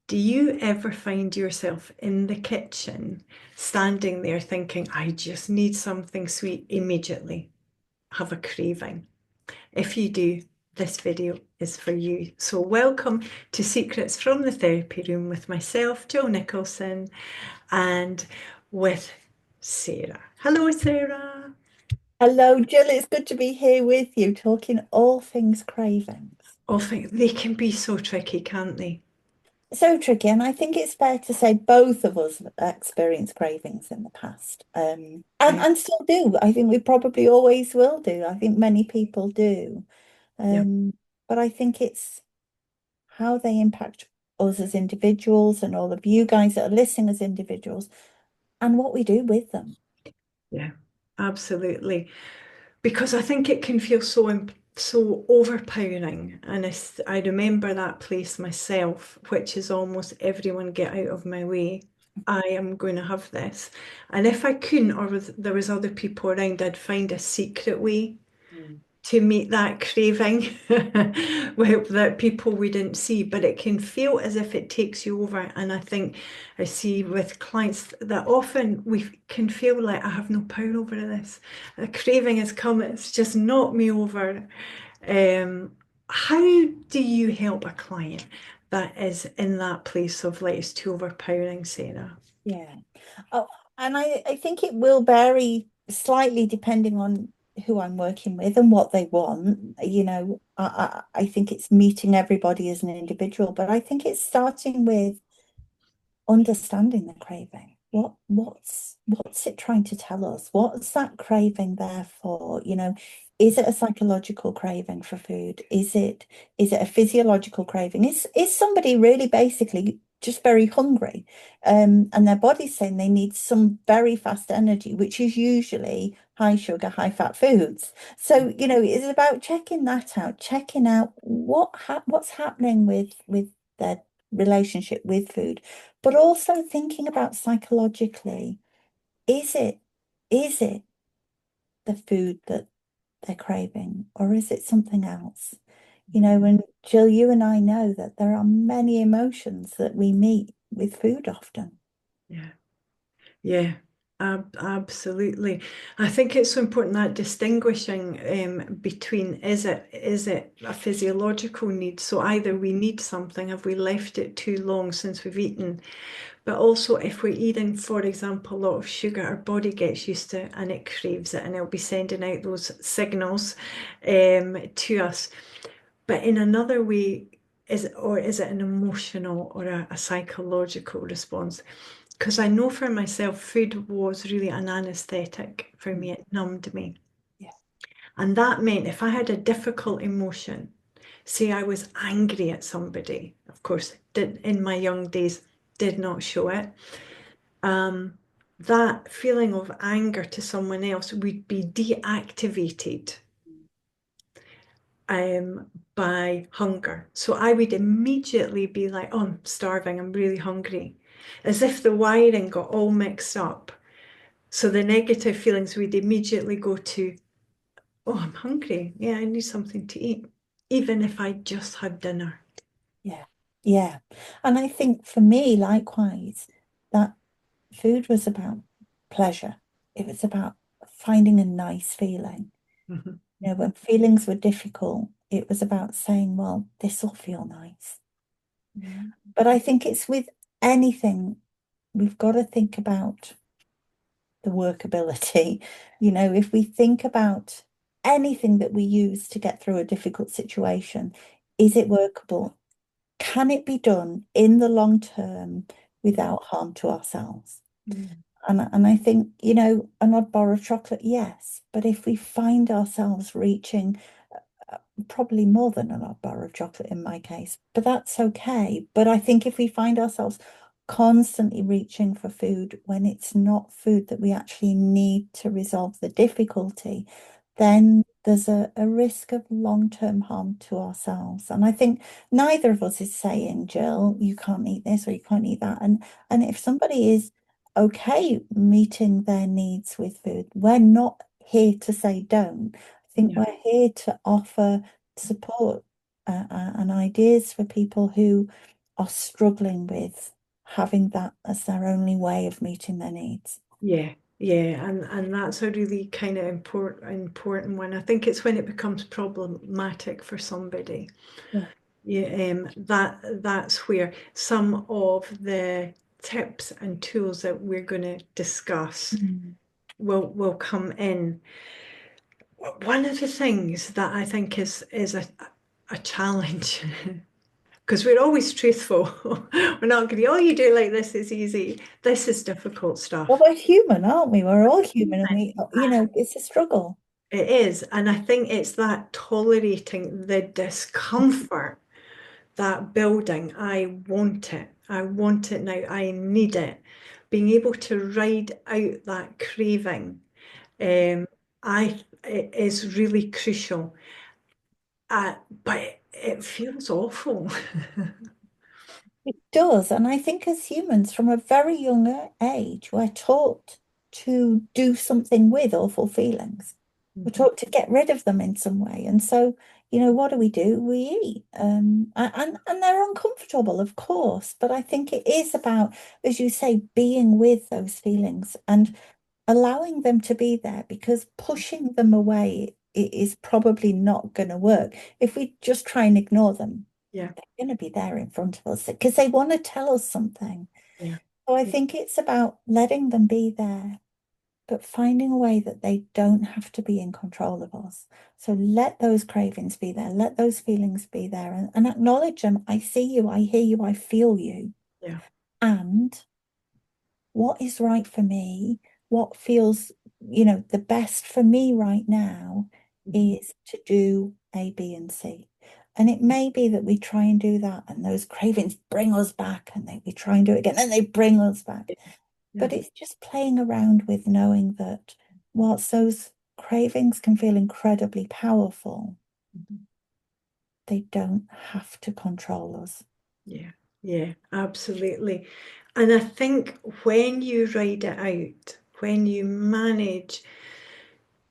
Do you ever find yourself in the kitchen, standing there thinking, I just need something sweet immediately? Have a craving? If you do, this video is for you. So, welcome to Secrets from the Therapy Room with myself, Jill Nicholson, and with Sarah. Hello, Sarah. Hello, Jill. It's good to be here with you, talking all things cravings. Often they can be so tricky, can't they? So tricky, and I think it's fair to say both of us have experienced cravings in the past, and Yeah, and still do. I think we probably always will do. I think many people do, yeah, but I think it's how they impact us as individuals, and all of you guys that are listening as individuals, and what we do with them. yeah, absolutely. Because I think it can feel so overpowering. And I remember that place myself, which is almost everyone get out of my way. I am going to have this. And if I couldn't, or there was other people around, I'd find a secret way Mm. to meet that craving that people wouldn't see, but it can feel as if it takes you over. And I think I see with clients that often we can feel like I have no power over this. A craving has come, it's just knocked me over. Um, how do you help a client that is in that place of like it's too overpowering, Sarah? Yeah. Oh, and I think it will vary slightly depending on who I'm working with and what they want. I think it's meeting everybody as an individual, but I think it's starting with understanding the craving. What's it trying to tell us? What's that craving there for? Is it a psychological craving for food? Is it a physiological craving? Is somebody really basically just very hungry? And their body's saying they need some very fast energy, which is usually high sugar, high fat foods. So, it's about checking that out, checking out what's happening with their relationship with food, but also thinking about psychologically, is it is it the food that they're craving, or is it something else? And Jill, you and I know that there are many emotions that we meet with food often. Yeah. Yeah, absolutely. I think it's so important that distinguishing between is it a physiological need? So either we need something, have we left it too long since we've eaten? But also if we're eating, for example, a lot of sugar, our body gets used to it and it craves it and it'll be sending out those signals to us. But in another way, is it an emotional or a psychological response? Because I know for myself, food was really an anesthetic for me. It numbed me. Yeah. And that meant if I had a difficult emotion, say I was angry at somebody, of course, did in my young days, did not show it. Um, that feeling of anger to someone else would be deactivated um, by hunger. So I would immediately be like, oh, I'm starving, I'm really hungry, as if the wiring got all mixed up. So the negative feelings would immediately go to, oh, I'm hungry. Yeah, I need something to eat, even if I just had dinner. Yeah. Yeah. And I think for me, likewise, that food was about pleasure. It was about finding a nice feeling. Mhm. When feelings were difficult, it was about saying, well, this will feel nice. Yeah. But I think it's with anything, we've got to think about the workability. If we think about anything that we use to get through a difficult situation, is it workable? Can it be done in the long term without harm to ourselves? Mm. And I think, an odd bar of chocolate, yes. But if we find ourselves reaching probably more than an odd bar of chocolate in my case, but that's okay. But I think if we find ourselves constantly reaching for food when it's not food that we actually need to resolve the difficulty, then there's a risk of long-term harm to ourselves. And I think neither of us is saying, Jill, you can't eat this or you can't eat that. And if somebody is okay meeting their needs with food, we're not here to say don't. I think Yeah. we're here to offer support and ideas for people who are struggling with having that as their only way of meeting their needs. Yeah, yeah, and that's a really kind of important one. I think it's when it becomes problematic for somebody. Yeah. Yeah, that's where some of the tips and tools that we're going to discuss Mm. will come in. One of the things that I think is a challenge because we're always truthful. We're not going to be, oh, you do it like this is easy. This is difficult Well, stuff. we're human, aren't we? We're all human, and it's a struggle. It is. And I think it's that tolerating the discomfort, that building. I want it. I want it now. I need it. Being able to ride out that craving, um, it is really crucial. But it feels awful. It does. And I think as humans, from a very young age, we're taught to do something with awful feelings. We're Mhm. taught to get rid of them in some way. And so, what do? We eat. And they're uncomfortable, of course. But I think it is about, as you say, being with those feelings and allowing them to be there, because pushing them away is probably not going to work. If we just try and ignore them, Yeah, going to be there in front of us because they want to tell us something. yeah, So I think it's about letting them be there, but finding a way that they don't have to be in control of us. So let those cravings be there, let those feelings be there, and acknowledge them. I see you, I hear you, I feel you. yeah. And what is right for me, what feels, the best for me right now Mhm. is to do A, B, and C. And it may be that we try and do that, and those cravings bring us back, and we try and do it again, and they bring us back. Yeah. But it's just playing around with knowing that whilst those cravings can feel incredibly powerful, Mhm. they don't have to control us. Yeah, yeah, absolutely. And I think when you ride it out, when you manage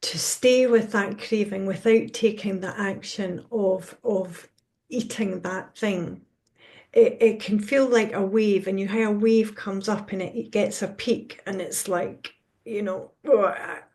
to stay with that craving without taking the action of eating that thing, it can feel like a wave, and you how a wave comes up and it gets a peak, and it's like, oh,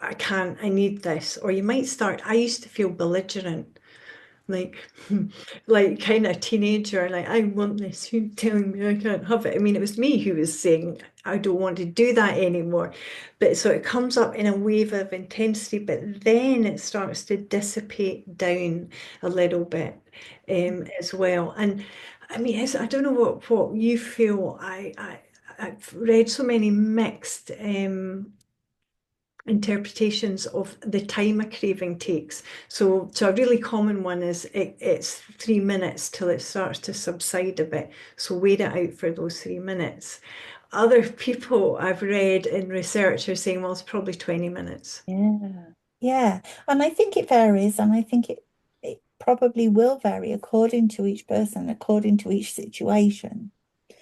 I can't, I need this. Or you might start, I used to feel belligerent like like kind of teenager, like I want this, who's telling me I can't have it? I mean, it was me who was saying I don't want to do that anymore. But so it comes up in a wave of intensity, but then it starts to dissipate down a little bit as well. And I mean, I don't know what you feel. I've read so many mixed interpretations of the time a craving takes. So a really common one is it's 3 minutes till it starts to subside a bit. So wait it out for those 3 minutes. Other people I've read in research are saying, well, it's probably 20 minutes. Yeah. Yeah. And I think it varies, and I think it probably will vary according to each person, according to each situation.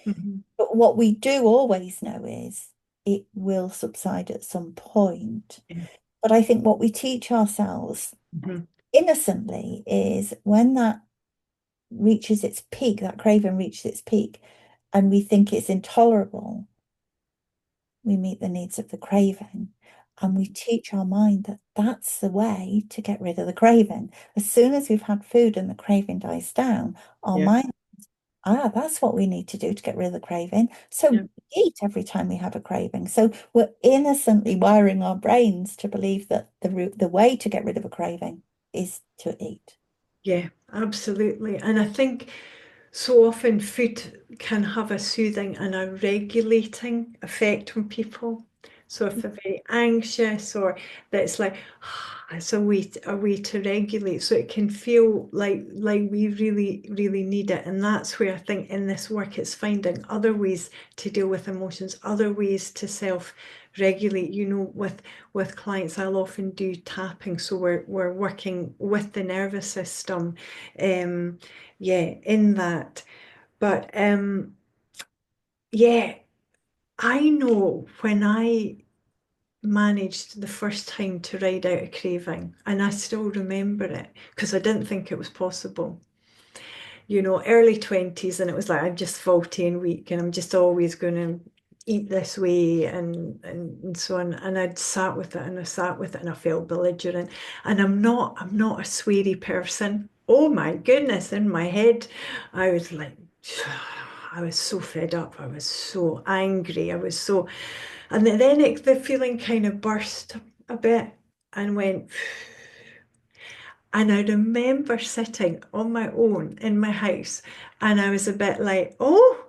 Mhm. But what we do always know is it will subside at some point. Yeah. But I think what we teach ourselves Mhm. innocently is when that reaches its peak, that craving reaches its peak, and we think it's intolerable, we meet the needs of the craving. And we teach our mind that that's the way to get rid of the craving. As soon as we've had food and the craving dies down, our Yeah. mind, that's what we need to do to get rid of the craving. So Yeah. eat every time we have a craving. So we're innocently wiring our brains to believe that the way to get rid of a craving is to eat. Yeah, absolutely. And I think so often food can have a soothing and a regulating effect on people. So if they're very anxious or that's like it's a way to regulate. So it can feel like we really, really need it. And that's where I think in this work it's finding other ways to deal with emotions, other ways to self-regulate. With clients, I'll often do tapping. So we're working with the nervous system. Yeah, in that. But yeah, I know when I managed the first time to ride out a craving, and I still remember it because I didn't think it was possible. early 20s, and it was like I'm just faulty and weak and I'm just always going to eat this way and so on. And I'd sat with it and I sat with it and I felt belligerent. And I'm not a sweary person. Oh my goodness, in my head, I was like, I was so fed up. I was so angry. And then the feeling kind of burst a bit and went, and I remember sitting on my own in my house and I was a bit like, oh.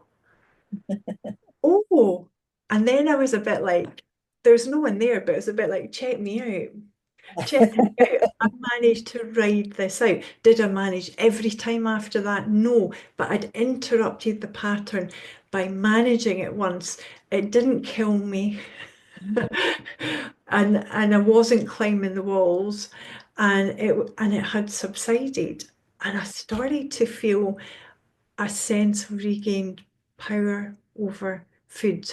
And then I was a bit like, there's no one there, but it's a bit like, check me out. Check me out. I managed to ride this out. Did I manage every time after that? No, but I'd interrupted the pattern by managing it once. It didn't kill me. And I wasn't climbing the walls and it had subsided. And I started to feel a sense of regained power over food,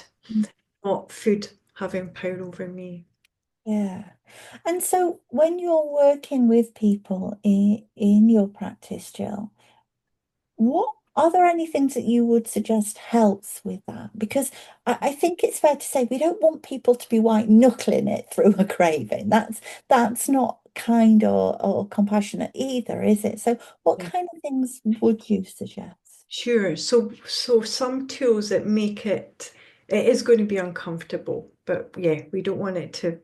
not food having power over me. Yeah. And so when you're working with people in your practice, Jill, what are there any things that you would suggest helps with that? Because I think it's fair to say we don't want people to be white knuckling it through a craving. That's not kind or compassionate either, is it? So what Yeah. kind of things would you suggest? Sure. So some tools that make it is going to be uncomfortable, but yeah, we don't want it to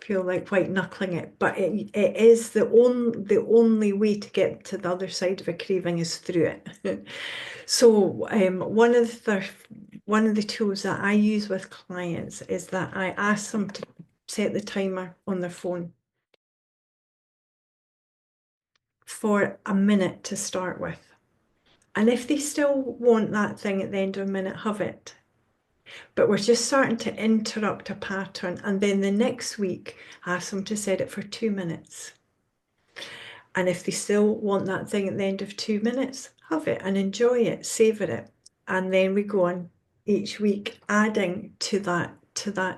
feel like white knuckling it. But it is the only way to get to the other side of a craving is through it. So one of the tools that I use with clients is that I ask them to set the timer on their phone for a minute to start with. And if they still want that thing at the end of a minute, have it. But we're just starting to interrupt a pattern. And then the next week, ask them to set it for 2 minutes. And if they still want that thing at the end of 2 minutes, have it and enjoy it, savor it. And then we go on each week adding to that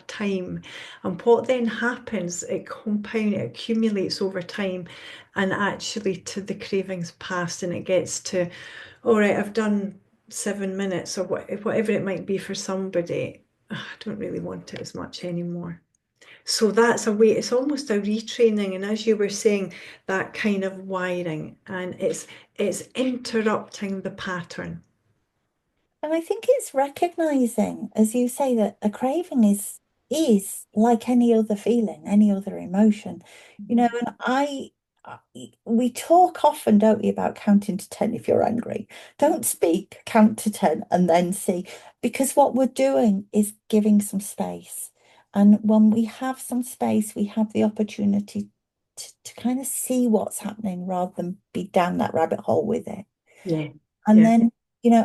time. And what then happens, it accumulates over time and actually to the cravings past and it gets to, all right, I've done 7 minutes or whatever it might be for somebody. I don't really want it as much anymore. So that's a way, it's almost a retraining. And as you were saying, that kind of wiring, and it's interrupting the pattern. And I think it's recognizing, as you say, that a craving is like any other feeling, any other emotion. Mhm. And we talk often, don't we, about counting to 10 if you're angry. Don't speak, count to 10 and then see. Because what we're doing is giving some space. And when we have some space, we have the opportunity to kind of see what's happening rather than be down that rabbit hole with it. Yeah, And yeah. then,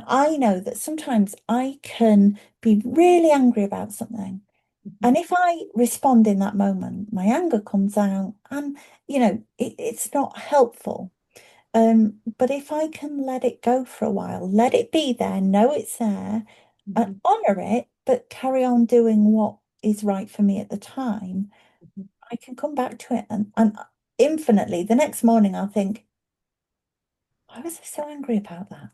I know that sometimes I can be really angry about something. Mhm. And if I respond in that moment, my anger comes out and, it's not helpful. But if I can let it go for a while, let it be there, know it's there, and Mhm. honor it, but carry on doing what is right for me at the time, Mhm. I can come back to it and infinitely the next morning I'll think, why was I so angry about that?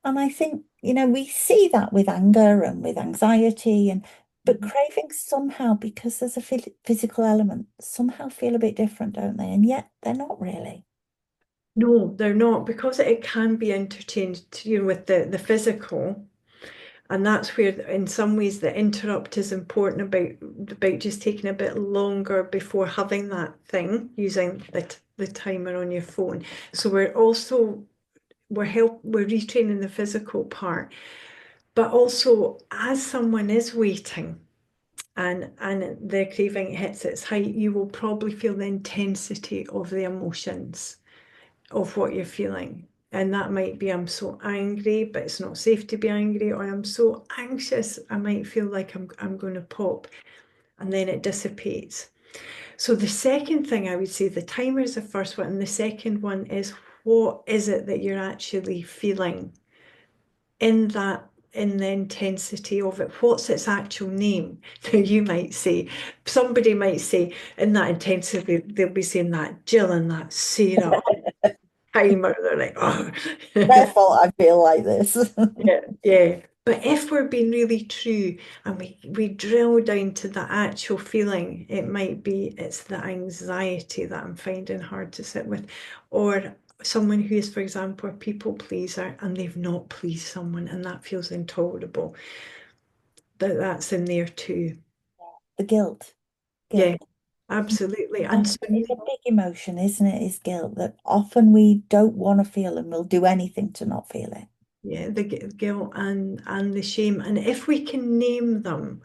And I think, we see that with anger and with anxiety but Mhm. cravings somehow, because there's a physical element, somehow feel a bit different, don't they? And yet they're not really. No, they're not because it can be interchanged, with the physical. And that's where, in some ways, the interrupt is important about just taking a bit longer before having that thing, using the timer on your phone. So we're retraining the physical part, but also as someone is waiting and the craving hits its height, you will probably feel the intensity of the emotions of what you're feeling. And that might be, I'm so angry, but it's not safe to be angry, or I'm so anxious, I might feel like I'm going to pop, and then it dissipates. So the second thing I would say, the timer is the first one, and the second one is, what is it that you're actually feeling in the intensity of it? What's its actual name? Now you might say, somebody might say, in that intensity, they'll be saying that Jill and that Sarah. timer. They're like, oh. Their fault I feel like this. Yeah, yeah. But if we're being really true and we drill down to the actual feeling, it might be it's the anxiety that I'm finding hard to sit with, or someone who is, for example, a people pleaser and they've not pleased someone and that feels intolerable. That's in there too. The guilt, Yeah, guilt. absolutely. And And so, it's a big emotion, isn't it? Is guilt that often we don't want to feel and we'll do anything to not feel it. yeah, the guilt and the shame. And if we can name them,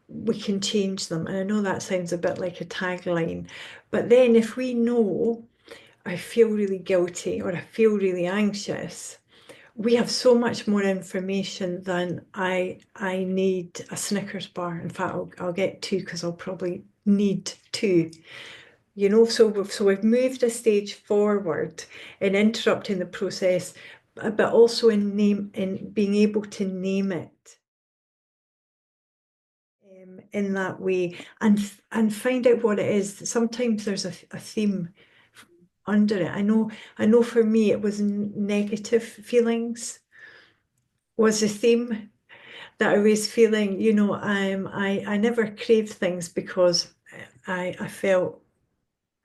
we can change them. And I know that sounds a bit like a tagline, but then if we know I feel really guilty or I feel really anxious, we have so much more information than I need a Snickers bar. In fact, I'll get two because I'll probably need two. So we've moved a stage forward in interrupting the process, but also in being able to name it in that way and find out what it is. Sometimes there's a theme under it. I know for me it was negative feelings was the theme that I was feeling. I never craved things because I felt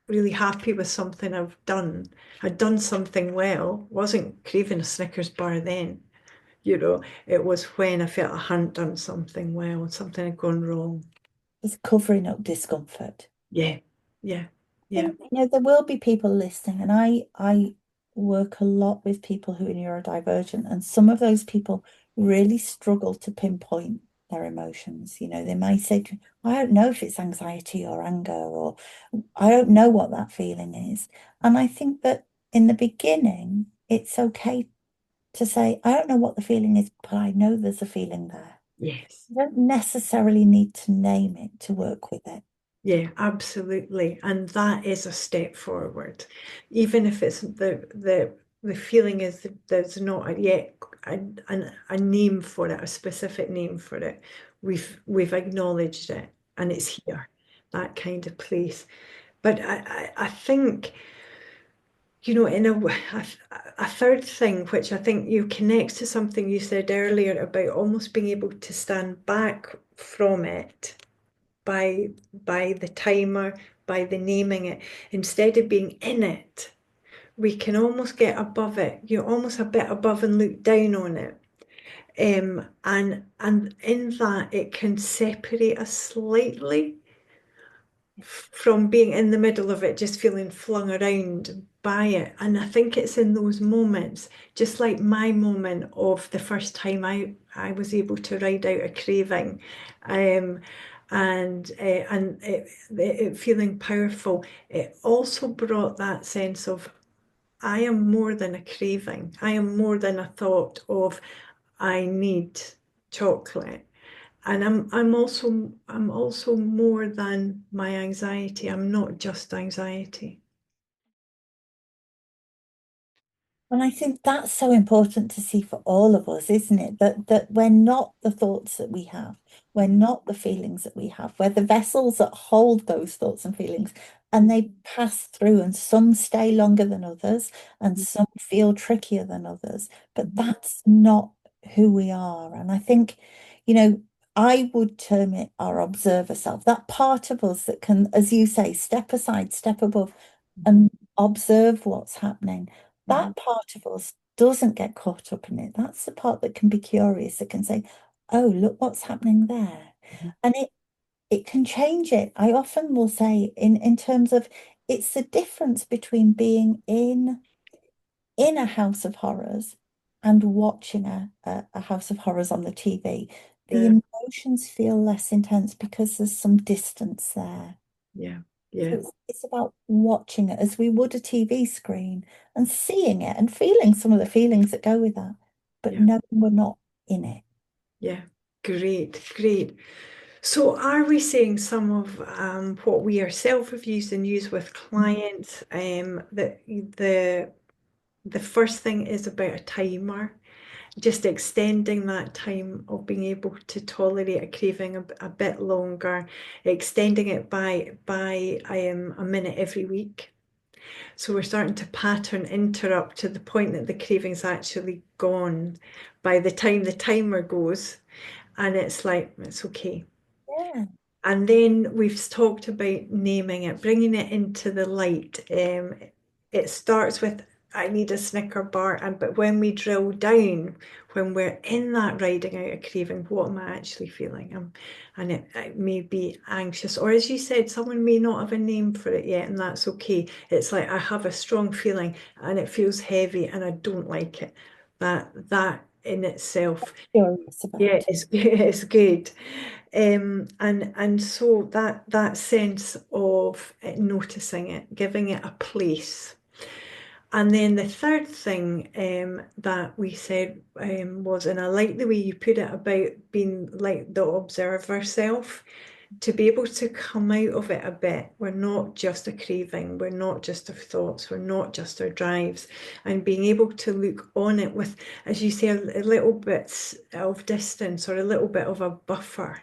really happy with something I've done. I'd done something well, wasn't craving a Snickers bar then. It was when I felt I hadn't done something well, something had gone wrong. It's covering up discomfort. Yeah, yeah, I yeah. think, there will be people listening, and I work a lot with people who are neurodivergent, and some of those people really struggle to pinpoint their emotions. They might say, I don't know if it's anxiety or anger, or I don't know what that feeling is. And I think that in the beginning, it's okay to say, I don't know what the feeling is, but I know there's a feeling there. Yes. You don't necessarily need to name it to work with it. Yeah, absolutely. And that is a step forward. Even if it's the feeling is that there's not yet a name for it, a specific name for it. We've acknowledged it and it's here, that kind of place. But I think, in a third thing, which I think you connects to something you said earlier about almost being able to stand back from it by the timer, by the naming it, instead of being in it, we can almost get above it. You're almost a bit above and look down on it. And in that it can separate us slightly from being in the middle of it, just feeling flung around by it. And I think it's in those moments, just like my moment of the first time I was able to ride out a craving, and it feeling powerful. It also brought that sense of I am more than a craving. I am more than a thought of I need chocolate. And I'm also more than my anxiety. I'm not just anxiety. And I think that's so important to see for all of us, isn't it? That we're not the thoughts that we have, we're not the feelings that we have, we're the vessels that hold those thoughts and feelings, and they pass through, and some stay longer than others, and some feel trickier than others. But that's not who we are. And I think, I would term it our observer self, that part of us that can, as you say, step aside, step above, and observe what's happening. Mhm. That part of us doesn't get caught up in it. That's the part that can be curious, that can say, oh, look what's happening there. Mhm. And it can change it. I often will say in terms of it's the difference between being in a house of horrors and watching a house of horrors on the TV. The Yeah, emotions feel less intense because there's some distance there. yeah, So yeah, it's about watching it as we would a TV screen and seeing it and feeling some of the feelings that go with that, but yeah, knowing we're not in it. yeah. Great, great. So are we saying some of what we ourselves have used and use with clients, that the first thing is about a timer, just extending that time of being able to tolerate a craving a bit longer, extending it by a minute every week. So we're starting to pattern interrupt to the point that the craving's actually gone by the time the timer goes. And it's like, it's okay. Yeah. And then we've talked about naming it, bringing it into the light. It starts with, I need a Snicker bar, and but when we drill down, when we're in that riding out a craving, what am I actually feeling? And it may be anxious, or as you said, someone may not have a name for it yet, and that's okay. It's like I have a strong feeling, and it feels heavy, and I don't like it. That in itself, Curious yeah, about it. it's good. And so that sense of noticing it, giving it a place. And then the third thing that we said was, and I like the way you put it about being like the observer self, to be able to come out of it a bit. We're not just a craving, we're not just our thoughts, we're not just our drives, and being able to look on it with, as you say, a little bit of distance or a little bit of a buffer.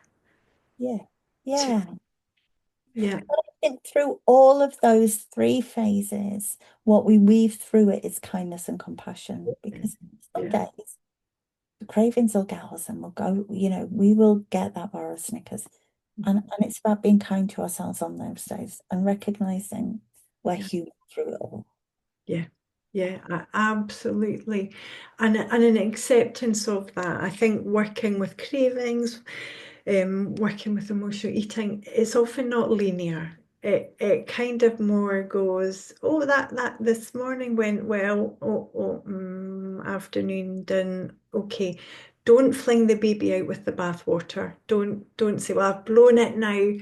Yeah. To, Yeah. yeah, I think through all of those three phases, what we weave through it is kindness and compassion. Because some yeah, days the cravings will get us and we'll go, we will get that bar of Snickers. And it's about being kind to ourselves on those days and recognizing we're yeah. human through it all. Yeah, yeah, absolutely. And an acceptance of that. I think working with cravings, working with emotional eating, it's often not linear. It kind of more goes, oh, that this morning went well. Afternoon didn't. Okay. Don't fling the baby out with the bathwater. Don't say, well, I've blown it now.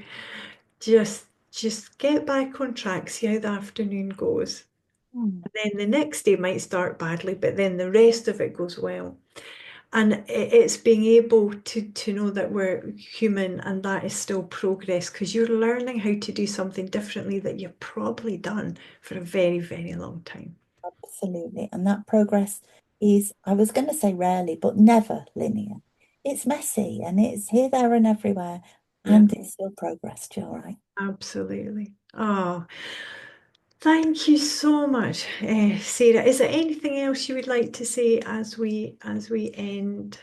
Just get back on track, see how the afternoon goes. Hmm. Then the next day might start badly, but then the rest of it goes well. And it's being able to know that we're human and that is still progress because you're learning how to do something differently that you've probably done for a very, very long time. Absolutely. And that progress is, I was going to say rarely, but never linear. It's messy and it's here, there, and everywhere. Yeah, And it's still progress, Jill, right? absolutely. Oh, thank you so much, Sarah. Is there anything else you would like to say as we end?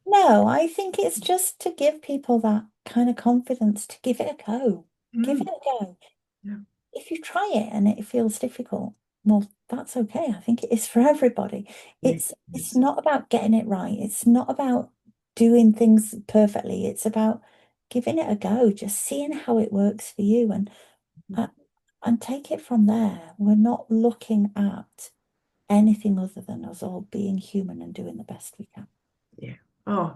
No, I think it's just to give people that kind of confidence to give it a go. Give it Mm, a go. yeah, If you try it and it feels difficult, well, that's okay. I think it is for everybody. yeah, It's not about getting it right. It's not about doing things perfectly. It's about giving it a go, just seeing how it works for you uh, and take it from there. We're not looking at anything other than us all being human and doing the best we can. yeah. Oh,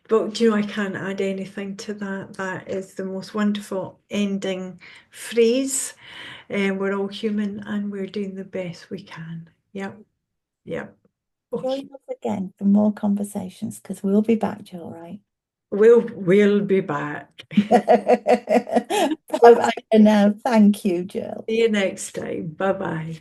but do you know, I can't add anything to that. That is the most wonderful ending phrase. We're all human and we're doing the best we can. Yep, yep. Okay. Join us again for more conversations because we'll be back, Jill, right? We'll be back. Bye Bye bye bye. for now. Thank you, Jill. See you next time. Bye bye.